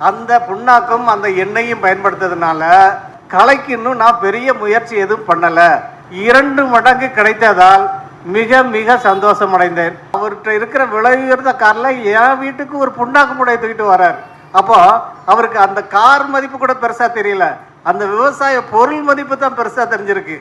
அந்த புண்ணாக்கும் அந்த எண்ணெயும் பயன்படுத்துறதுனால கலைக்கு இன்னும் நான் பெரிய முயற்சி எதுவும் பண்ணல. 2 மடங்கு கிடைத்ததால் மிக மிக சந்தோஷம் அடைந்தேன். அவர்கிட்ட இருக்கிற விலை உயர்ந்த கார்ல என் வீட்டுக்கு ஒரு புண்ணாக்கு முடைய தூக்கிட்டு வர்றார். அப்போ அவருக்கு அந்த கார் மதிப்பு கூட பெருசா தெரியல, அந்த விவசாய பொருள் மதிப்பு தான் பெருசா தெரிஞ்சிருக்கு.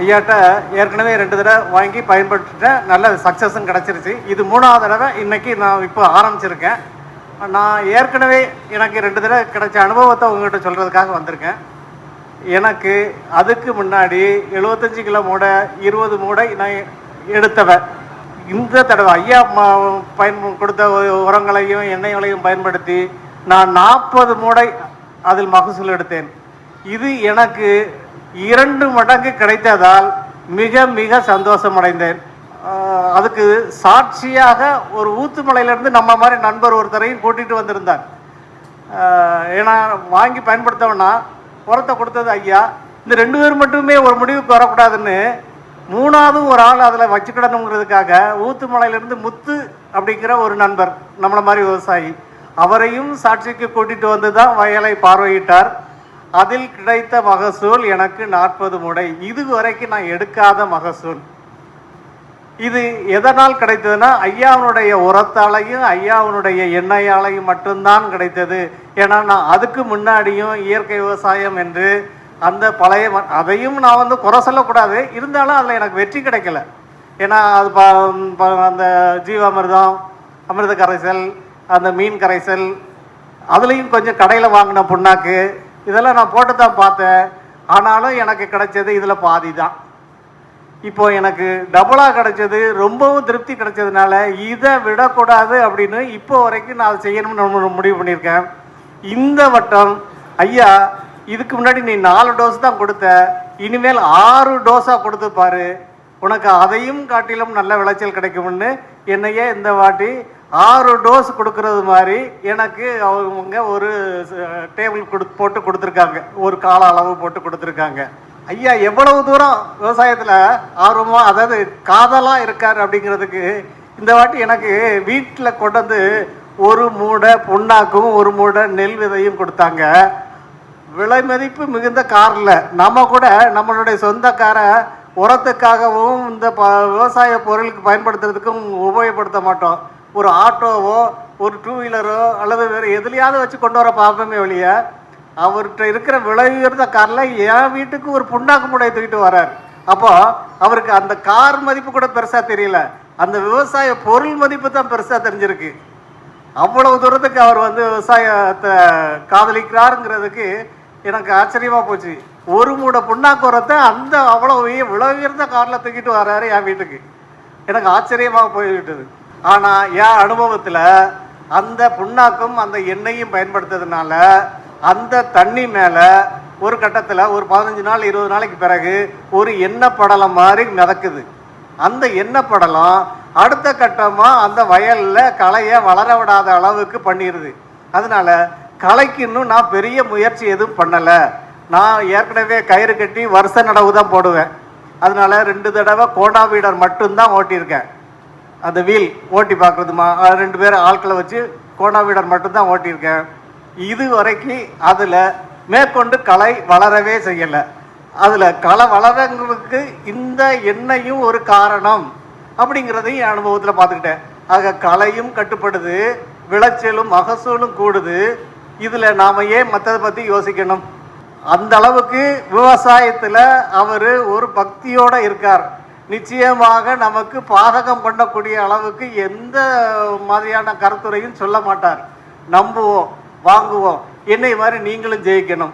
ஐயாட்ட ஏற்கனவே 2 தடவை வாங்கி பயன்படுத்திட்டேன், நல்ல சக்ஸஸும் கிடச்சிருச்சு. இது 3ஆவது தடவை இன்னைக்கு நான் இப்போ ஆரம்பிச்சிருக்கேன். நான் ஏற்கனவே எனக்கு 2 தடவை கிடைச்ச அனுபவத்தை உங்கள்கிட்ட சொல்கிறதுக்காக வந்திருக்கேன். எனக்கு அதுக்கு முன்னாடி 75 கிலோ மூடை 20 மூடை நான் எடுத்தவன். இந்த தடவை ஐயா கொடுத்த உரங்களையும் எண்ணெய்களையும் பயன்படுத்தி நான் 40 மூடை அதில் மகசூல் எடுத்தேன். இது எனக்கு 2 மடங்கு கிடைத்ததால் மிக மிக சந்தோஷம் அடைந்தேன். அதுக்கு சாட்சியாக ஒரு ஊத்துமலையிலேருந்து நம்ம மாதிரி நண்பர் ஒருத்தரையும் கூட்டிகிட்டு வந்திருந்தார். ஏன்னா வாங்கி பயன்படுத்தவனா உரத்தை கொடுத்தது ஐயா. இந்த 2 பேர் மட்டுமே ஒரு முடிவுக்கு வரக்கூடாதுன்னு 3ஆவது ஒரு ஆள் அதில் வச்சுக்கிடணுங்கிறதுக்காக ஊத்துமலையிலேருந்து முத்து அப்படிங்கிற ஒரு நண்பர், நம்மளை மாதிரி விவசாயி, அவரையும் சாட்சிக்கு கூட்டிகிட்டு வந்து தான் வயலை பார்வையிட்டார். அதில் கிடைத்த மகசூல் எனக்கு 40 மூடை. இது வரைக்கும் நான் எடுக்காத மகசூல். இது எதனால் கிடைத்ததுன்னா ஐயாவுடைய உரத்தாலையும் ஐயாவுடைய எண்ணெயாலையும் மட்டும்தான் கிடைத்தது. ஏன்னா நான் அதுக்கு முன்னாடியும் இயற்கை விவசாயம் என்று அந்த பழைய அதையும் நான் குறை சொல்லக்கூடாது, இருந்தாலும் அதில் எனக்கு வெற்றி கிடைக்கல. ஏன்னா அது அந்த ஜீவாமிர்தம், அமிர்த கரைசல், அந்த மீன் கரைசல், அதுலேயும் கொஞ்சம் கடையில் வாங்கின புண்ணாக்கு, இதெல்லாம் நான் போட்டு தான் பார்த்தேன். ஆனாலும் எனக்கு கிடைச்சது இதில் பாதி தான். இப்போ எனக்கு டபுளாக கிடைச்சது, ரொம்பவும் திருப்தி கிடைச்சதுனால இதை விடக்கூடாது அப்படின்னு இப்போ வரைக்கும் நான் அதை செய்யணும்னு முடிவு பண்ணியிருக்கேன். இந்த வட்டம் ஐயா இதுக்கு முன்னாடி நீ 4 டோஸ் தான் கொடுத்த, இனிமேல் 6 டோஸாக கொடுத்து பாரு, உனக்கு அதையும் காட்டிலும் நல்ல விளைச்சல் கிடைக்கும்னு என்னையே இந்த வாட்டி 6 டோஸ் கொடுக்கறது மாதிரி எனக்கு அவங்க ஒரு டேபிள் போட்டு கொடுத்துருக்காங்க, ஒரு கால அளவு போட்டு கொடுத்துருக்காங்க. ஐயா எவ்வளவு தூரம் விவசாயத்தில் ஆர்வமாக, அதாவது காதலாக இருக்கார் அப்படிங்கிறதுக்கு இந்த வாட்டி எனக்கு வீட்டில் கொண்டு வந்து 1 மூடை புண்ணாக்கும் 1 மூடை நெல் விதையும் கொடுத்தாங்க. விலை மதிப்பு மிகுந்த காரில் நம்ம கூட நம்மளுடைய சொந்த காரை உரத்துக்காகவும் இந்த விவசாய பொருளுக்கு பயன்படுத்துறதுக்கும் உபயோகப்படுத்த மாட்டோம். ஒரு ஆட்டோவோ ஒரு 2 வீலரோ அல்லது வேறு எதுலையாவது வச்சு கொண்டு வர பார்ப்போமே ஒழிய, அவர்கிட்ட இருக்கிற விலை உயர்ந்த காரில் என் வீட்டுக்கு ஒரு புண்ணாக்கு முடைய தூக்கிட்டு வர்றார். அப்போ அவருக்கு அந்த கார் மதிப்பு கூட பெருசாக தெரியல, அந்த விவசாய பொருள் மதிப்பு தான் பெருசாக தெரிஞ்சிருக்கு. அவ்வளவு தூரத்துக்கு அவர் விவசாயத்தை காதலிக்கிறாருங்கிறதுக்கு எனக்கு ஆச்சரியமாக போச்சு. 1 மூடை புண்ணாக்கு உரத்தை அந்த அவ்வளோ விலை உயர்ந்த காரில் தூக்கிட்டு வர்றாரு என் வீட்டுக்கு. எனக்கு ஆச்சரியமாக போய்விட்டது. ஆனால் என் அனுபவத்தில் அந்த புண்ணாக்கும் அந்த எண்ணெயும் பயன்படுத்துறதுனால அந்த தண்ணி மேலே ஒரு கட்டத்தில் ஒரு 15 நாள் 20 நாளைக்கு பிறகு ஒரு எண்ணெய் படலம் மாதிரி மிதக்குது. அந்த எண்ணெய் படலம் அடுத்த கட்டமாக அந்த வயலில் களையை வளர விடாத அளவுக்கு பண்ணிடுது. அதனால களைக்கு இன்னும் நான் பெரிய முயற்சி எதுவும் பண்ணலை. நான் ஏற்கனவே கயிறு கட்டி வருஷ நடவு தான் போடுவேன். அதனால 2 தடவை கோடா வீடர் மட்டும்தான் ஓட்டியிருக்கேன். அந்த வீல் ஓட்டி பார்க்குறதுமா 2 பேர் ஆட்களை வச்சு கோடா வீடர் மட்டும்தான் ஓட்டியிருக்கேன். இது வரைக்கும் அதில் மேற்கொண்டு களை வளரவே செய்யலை. அதில் களை வளரங்களுக்கு இந்த எண்ணெயும் ஒரு காரணம் அப்படிங்கிறதையும் என் அனுபவத்தில் பார்த்துக்கிட்டேன். ஆக களையும் கட்டுப்படுது, விளைச்சலும் மகசூலும் கூடுது. இதில் நாம் ஏன் மற்றதை பற்றி யோசிக்கணும்? அந்த அளவுக்கு விவசாயத்தில் அவர் ஒரு பக்தியோடு இருக்கார். நிச்சயமாக நமக்கு பாதகம் பண்ணக்கூடிய அளவுக்கு எந்த மாதிரியான கருத்துரையும் சொல்ல மாட்டார். நம்புவோம், வாங்குவோம், என்னை மாதிரி நீங்களும் ஜெயிக்கணும்.